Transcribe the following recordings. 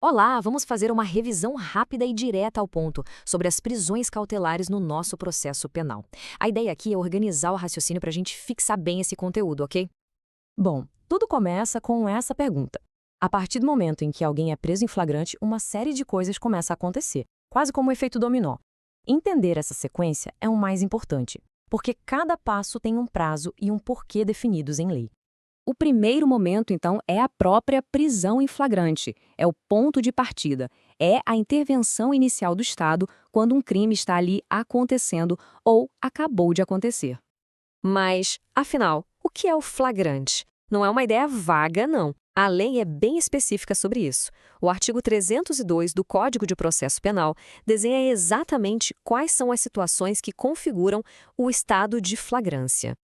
Olá, vamos fazer uma revisão rápida e direta ao ponto sobre as prisões cautelares no nosso processo penal. A ideia aqui é organizar o raciocínio para a gente fixar bem esse conteúdo, ok? Bom, tudo começa com essa pergunta. A partir do momento em que alguém é preso em flagrante, uma série de coisas começa a acontecer, quase como um efeito dominó. Entender essa sequência é o mais importante, porque cada passo tem um prazo e um porquê definidos em lei. O primeiro momento, então, é a própria prisão em flagrante. É o ponto de partida. É a intervenção inicial do Estado quando um crime está ali acontecendo ou acabou de acontecer. Mas, afinal, o que é o flagrante? Não é uma ideia vaga, não. A lei é bem específica sobre isso. O artigo 302 do Código de Processo Penal desenha exatamente quais são as situações que configuram o estado de flagrância.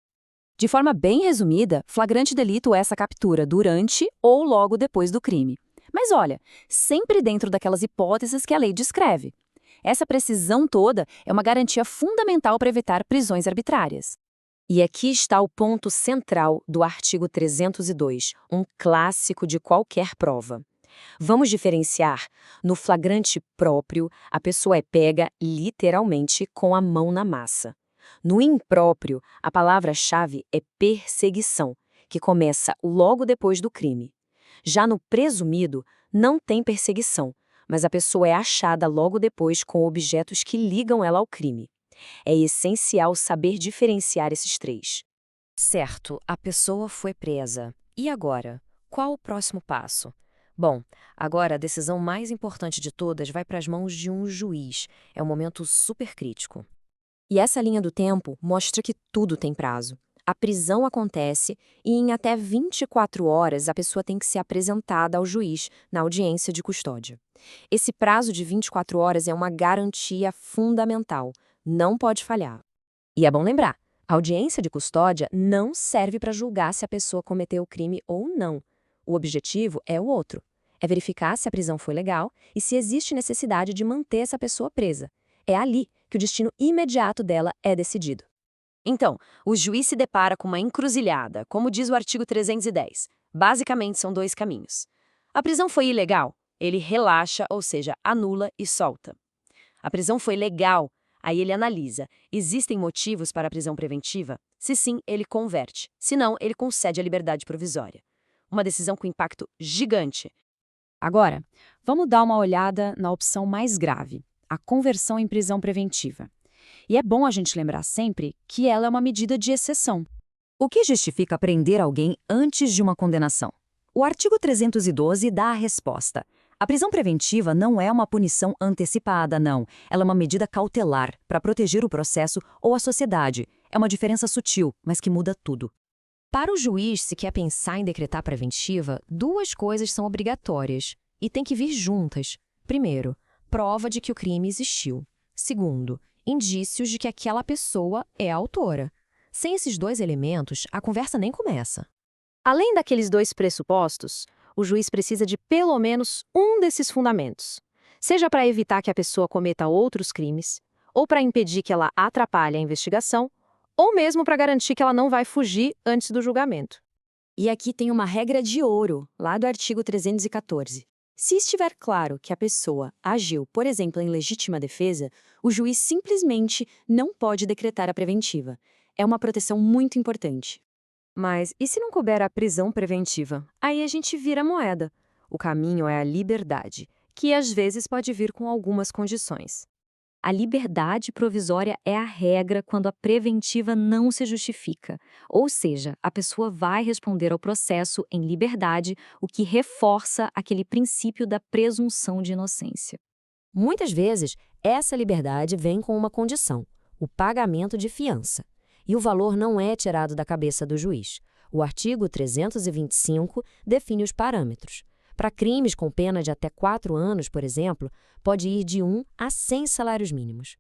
De forma bem resumida, flagrante delito é essa captura durante ou logo depois do crime. Mas olha, sempre dentro daquelas hipóteses que a lei descreve. Essa precisão toda é uma garantia fundamental para evitar prisões arbitrárias. E aqui está o ponto central do artigo 302, um clássico de qualquer prova. Vamos diferenciar. No flagrante próprio, a pessoa é pega literalmente com a mão na massa. No impróprio, a palavra-chave é perseguição, que começa logo depois do crime. Já no presumido, não tem perseguição, mas a pessoa é achada logo depois com objetos que ligam ela ao crime. É essencial saber diferenciar esses três. Certo, a pessoa foi presa. E agora? Qual o próximo passo? Bom, agora a decisão mais importante de todas vai para as mãos de um juiz. É um momento super crítico. E essa linha do tempo mostra que tudo tem prazo. A prisão acontece e em até 24 horas a pessoa tem que ser apresentada ao juiz na audiência de custódia. Esse prazo de 24 horas é uma garantia fundamental, não pode falhar. E é bom lembrar, a audiência de custódia não serve para julgar se a pessoa cometeu o crime ou não. O objetivo é o outro, é verificar se a prisão foi legal e se existe necessidade de manter essa pessoa presa. É ali que o destino imediato dela é decidido. Então, o juiz se depara com uma encruzilhada, como diz o artigo 310. Basicamente, são dois caminhos. A prisão foi ilegal? Ele relaxa, ou seja, anula e solta. A prisão foi legal? Aí ele analisa. Existem motivos para a prisão preventiva? Se sim, ele converte. Se não, ele concede a liberdade provisória. Uma decisão com impacto gigante. Agora, vamos dar uma olhada na opção mais grave, a conversão em prisão preventiva. E é bom a gente lembrar sempre que ela é uma medida de exceção. O que justifica prender alguém antes de uma condenação? O artigo 312 dá a resposta. A prisão preventiva não é uma punição antecipada, não. Ela é uma medida cautelar para proteger o processo ou a sociedade. É uma diferença sutil, mas que muda tudo. Para o juiz, se quer pensar em decretar preventiva, duas coisas são obrigatórias e têm que vir juntas. Primeiro, prova de que o crime existiu. Segundo, indícios de que aquela pessoa é a autora. Sem esses dois elementos, a conversa nem começa. Além daqueles dois pressupostos, o juiz precisa de pelo menos um desses fundamentos. Seja para evitar que a pessoa cometa outros crimes, ou para impedir que ela atrapalhe a investigação, ou mesmo para garantir que ela não vai fugir antes do julgamento. E aqui tem uma regra de ouro, lá do artigo 314. Se estiver claro que a pessoa agiu, por exemplo, em legítima defesa, o juiz simplesmente não pode decretar a preventiva. É uma proteção muito importante. Mas e se não couber a prisão preventiva? Aí a gente vira moeda. O caminho é a liberdade, que às vezes pode vir com algumas condições. A liberdade provisória é a regra quando a preventiva não se justifica. Ou seja, a pessoa vai responder ao processo em liberdade, o que reforça aquele princípio da presunção de inocência. Muitas vezes, essa liberdade vem com uma condição: o pagamento de fiança. E o valor não é tirado da cabeça do juiz. O artigo 325 define os parâmetros. Para crimes com pena de até 4 anos, por exemplo, pode ir de 1 a 100 salários mínimos.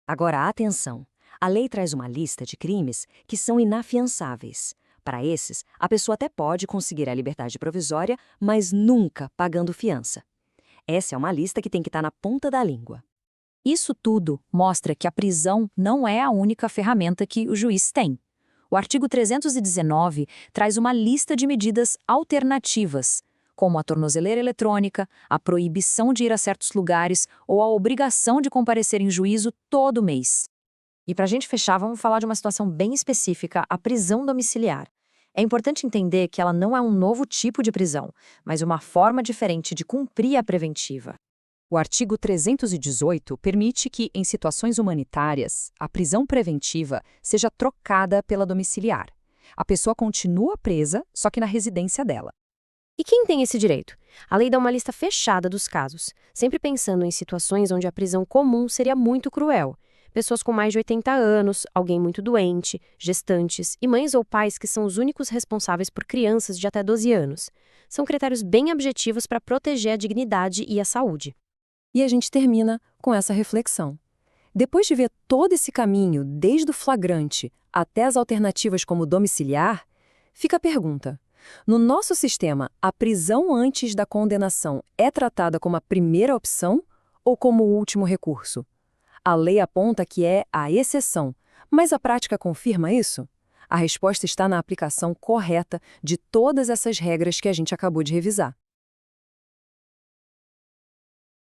Agora, atenção! A lei traz uma lista de crimes que são inafiançáveis. Para esses, a pessoa até pode conseguir a liberdade provisória, mas nunca pagando fiança. Essa é uma lista que tem que estar na ponta da língua. Isso tudo mostra que a prisão não é a única ferramenta que o juiz tem. O artigo 319 traz uma lista de medidas alternativas, como a tornozeleira eletrônica, a proibição de ir a certos lugares ou a obrigação de comparecer em juízo todo mês. E para a gente fechar, vamos falar de uma situação bem específica, a prisão domiciliar. É importante entender que ela não é um novo tipo de prisão, mas uma forma diferente de cumprir a preventiva. O artigo 318 permite que, em situações humanitárias, a prisão preventiva seja trocada pela domiciliar. A pessoa continua presa, só que na residência dela. E quem tem esse direito? A lei dá uma lista fechada dos casos, sempre pensando em situações onde a prisão comum seria muito cruel. Pessoas com mais de 80 anos, alguém muito doente, gestantes e mães ou pais que são os únicos responsáveis por crianças de até 12 anos. São critérios bem objetivos para proteger a dignidade e a saúde. E a gente termina com essa reflexão. Depois de ver todo esse caminho, desde o flagrante até as alternativas como domiciliar, fica a pergunta: no nosso sistema, a prisão antes da condenação é tratada como a primeira opção ou como o último recurso? A lei aponta que é a exceção, mas a prática confirma isso? A resposta está na aplicação correta de todas essas regras que a gente acabou de revisar.